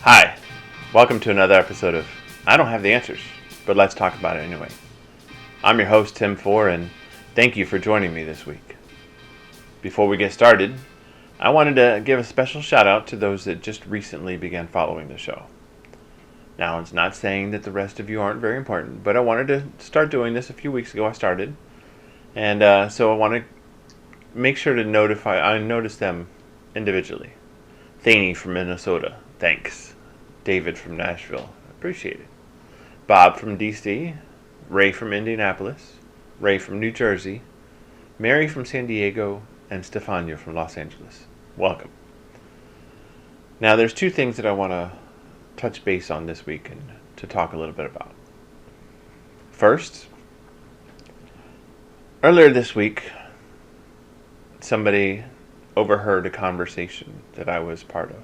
Hi, welcome to another episode of I Don't Have the Answers, but let's talk about it anyway. I'm your host, Tim Four, and thank you for joining me this week. Before we get started, I wanted to give a special shout out to those that just recently began following the show. Now, it's not saying that the rest of you aren't very important, but I wanted to start doing this a few weeks ago. I started, and so I want to make sure to notice them individually. Thaney from Minnesota, thanks. David from Nashville, appreciate it. Bob from DC, Ray from Indianapolis, Ray from New Jersey, Mary from San Diego, and Stefania from Los Angeles. Welcome. Now, there's two things that I want to touch base on this week and to talk a little bit about. First, earlier this week, somebody overheard a conversation that I was part of.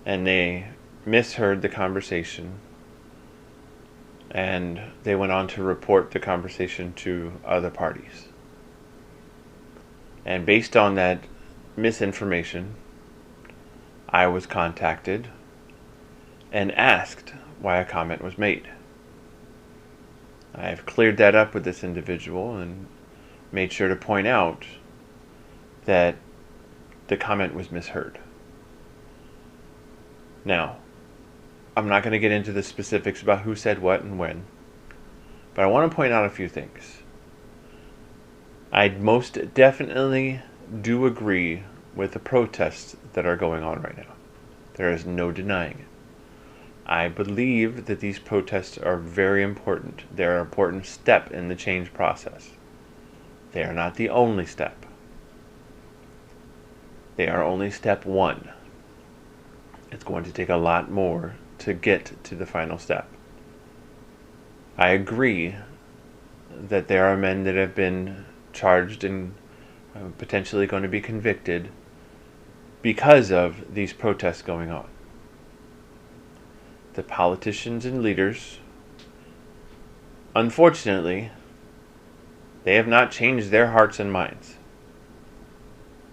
And they misheard the conversation, and they went on to report the conversation to other parties. And based on that misinformation, I was contacted and asked why a comment was made. I have cleared that up with this individual and made sure to point out that the comment was misheard. Now, I'm not going to get into the specifics about who said what and when, but I want to point out a few things. I most definitely do agree with the protests that are going on right now. There is no denying it. I believe that these protests are very important. They're an important step in the change process. They are not the only step. They are only step one. It's going to take a lot more to get to the final step. I agree that there are men that have been charged and potentially going to be convicted because of these protests going on. The politicians and leaders, unfortunately, they have not changed their hearts and minds.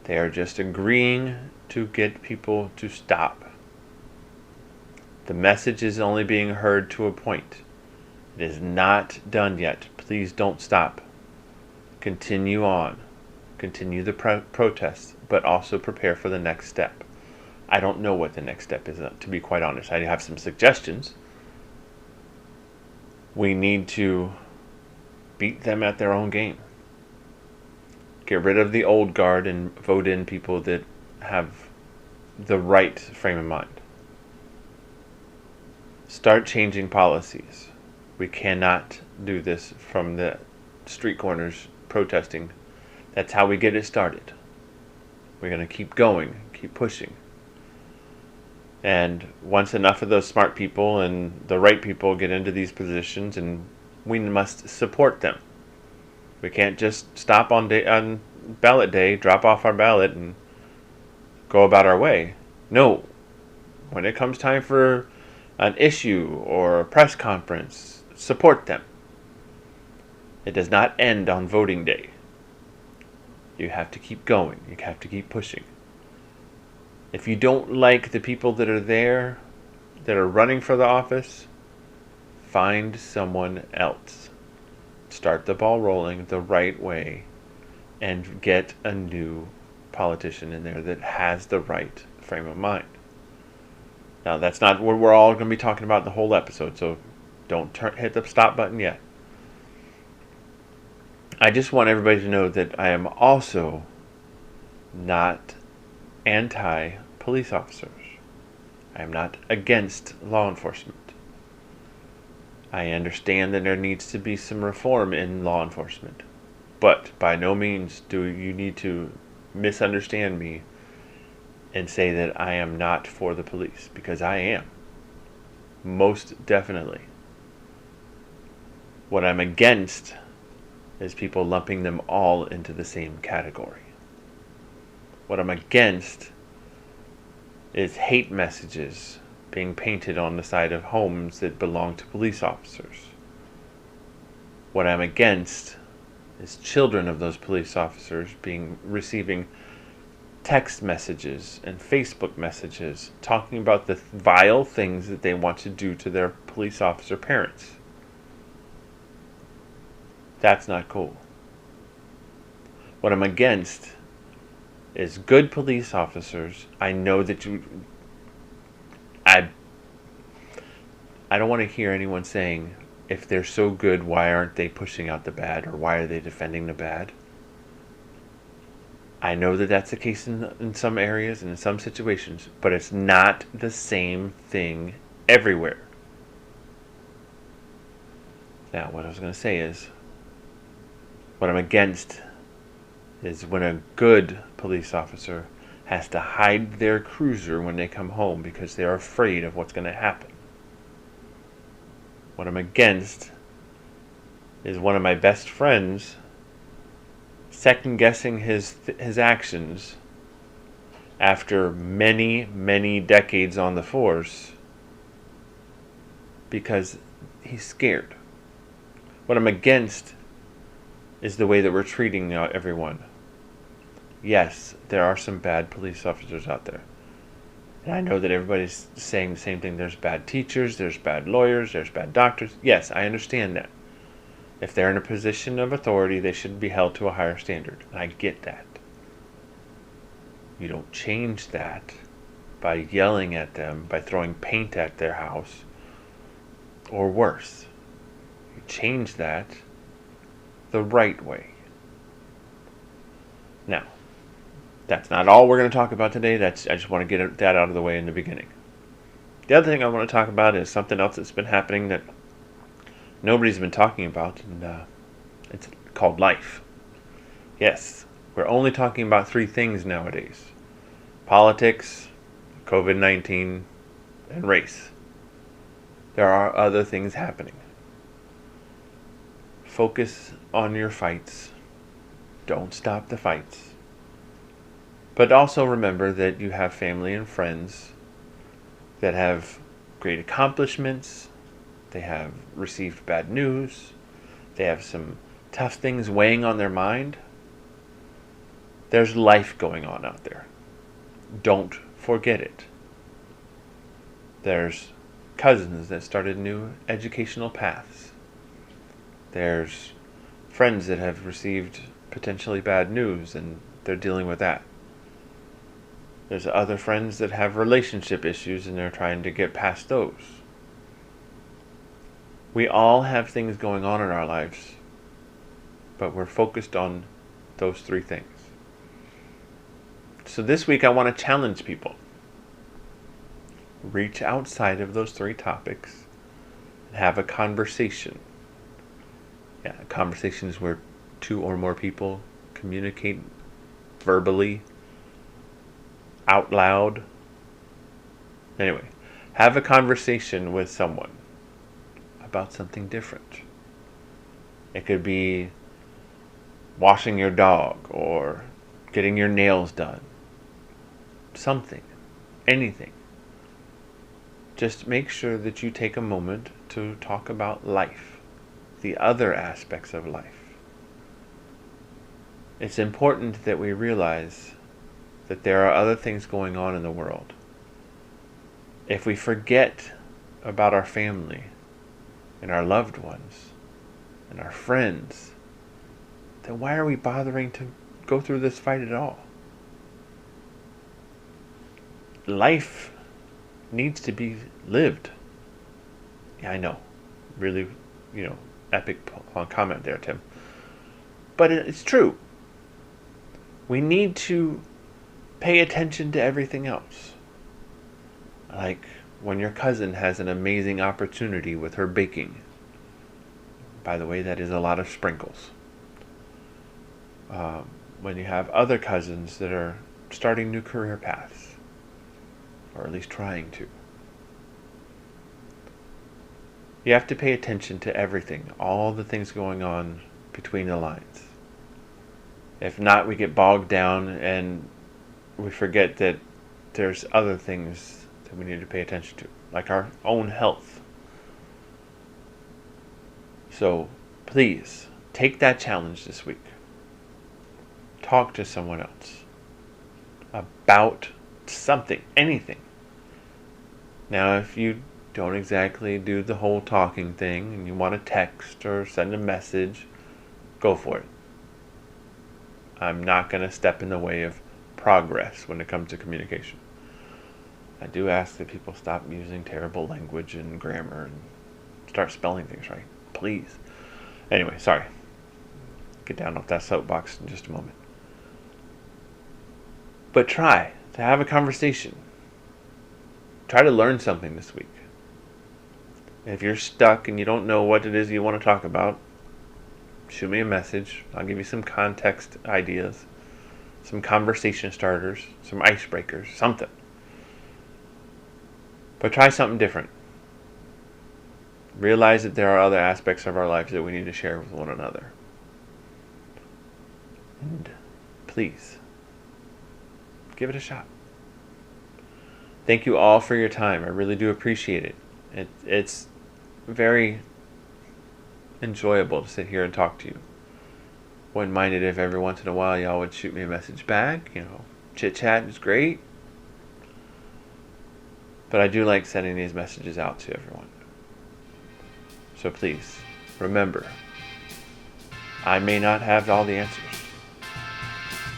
They are just agreeing to get people to stop. The message is only being heard to a point. It is not done yet. Please don't stop. Continue on. Continue the protests, but also prepare for the next step. I don't know what the next step is, to be quite honest. I have some suggestions. We need to beat them at their own game. Get rid of the old guard and vote in people that have the right frame of mind. Start changing policies. We cannot do this from the street corners protesting. That's how we get it started. We're going to keep going, keep pushing. And once enough of those smart people and the right people get into these positions, and we must support them. We can't just stop on ballot day, drop off our ballot, and go about our way. No. When it comes time for an issue or a press conference, support them. It does not end on voting day. You have to keep going. You have to keep pushing. If you don't like the people that are there, that are running for the office, find someone else. Start the ball rolling the right way and get a new politician in there that has the right frame of mind. Now, that's not what we're all going to be talking about the whole episode, so don't hit the stop button yet. I just want everybody to know that I am also not anti-police officers. I am not against law enforcement. I understand that there needs to be some reform in law enforcement, but by no means do you need to misunderstand me and say that I am not for the police, because I am. Most definitely. What I'm against is people lumping them all into the same category. What I'm against is hate messages being painted on the side of homes that belong to police officers. What I'm against is children of those police officers receiving text messages and Facebook messages talking about the vile things that they want to do to their police officer parents. That's not cool. What I'm against is good police officers. I know that I don't want to hear anyone saying, if they're so good, why aren't they pushing out the bad, or why are they defending the bad? I know that that's the case in some areas and in some situations, but it's not the same thing everywhere. Now, what I was going to say is, what I'm against is when a good police officer has to hide their cruiser when they come home because they're afraid of what's going to happen. What I'm against is one of my best friends second guessing his actions after many, many decades on the force because he's scared. What I'm against is the way that we're treating everyone. Yes, there are some bad police officers out there. And I know that everybody's saying the same thing. There's bad teachers, there's bad lawyers, there's bad doctors. Yes, I understand that. If they're in a position of authority, they should be held to a higher standard. I get that. You don't change that by yelling at them, by throwing paint at their house, or worse. You change that the right way. Now, that's not all we're going to talk about today. I just want to get that out of the way in the beginning. The other thing I want to talk about is something else that's been happening that nobody's been talking about, and it's called life. Yes, we're only talking about 3 things nowadays: politics, COVID-19, and race. There are other things happening. Focus on your fights. Don't stop the fights. But also remember that you have family and friends that have great accomplishments. They have received bad news. They have some tough things weighing on their mind. There's life going on out there. Don't forget it. There's cousins that started new educational paths. There's friends that have received potentially bad news and they're dealing with that. There's other friends that have relationship issues and they're trying to get past those. We all have things going on in our lives, but we're focused on those 3 things. So this week I want to challenge people. Reach outside of those 3 topics and have a conversation. Yeah, a conversation is where 2 or more people communicate verbally, out loud. Anyway, have a conversation with someone about something different. It could be washing your dog or getting your nails done. Something. Anything. Just make sure that you take a moment to talk about life, the other aspects of life. It's important that we realize that there are other things going on in the world. If we forget about our family and our loved ones and our friends, then why are we bothering to go through this fight at all? Life needs to be lived. Yeah, I know. Really, epic comment there, Tim. But it's true. We need to pay attention to everything else. Like when your cousin has an amazing opportunity with her baking. By the way, that is a lot of sprinkles. When you have other cousins that are starting new career paths, or at least trying to. You have to pay attention to everything, all the things going on between the lines. If not, we get bogged down and we forget that there's other things that we need to pay attention to, like our own health. So please, take that challenge this week. Talk to someone else. about something, anything. Now, if you don't exactly do the whole talking thing and you want to text or send a message, go for it. I'm not going to step in the way of progress when it comes to communication. I do ask that people stop using terrible language and grammar and start spelling things right. Please. Anyway, sorry. Get down off that soapbox in just a moment. But try to have a conversation. Try to learn something this week. If you're stuck and you don't know what it is you want to talk about, shoot me a message. I'll give you some context ideas, some conversation starters, some icebreakers, something. But try something different. Realize that there are other aspects of our lives that we need to share with one another. And please, give it a shot. Thank you all for your time. I really do appreciate it. It's very enjoyable to sit here and talk to you. Wouldn't mind it if every once in a while y'all would shoot me a message back. Chit chat is great. But I do like sending these messages out to everyone. So please, remember, I may not have all the answers,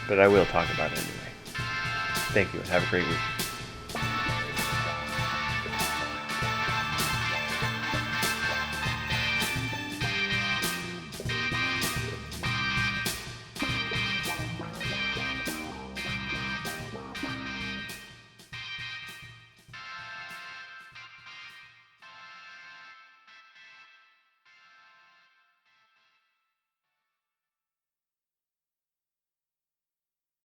but I will talk about it anyway. Thank you and have a great week.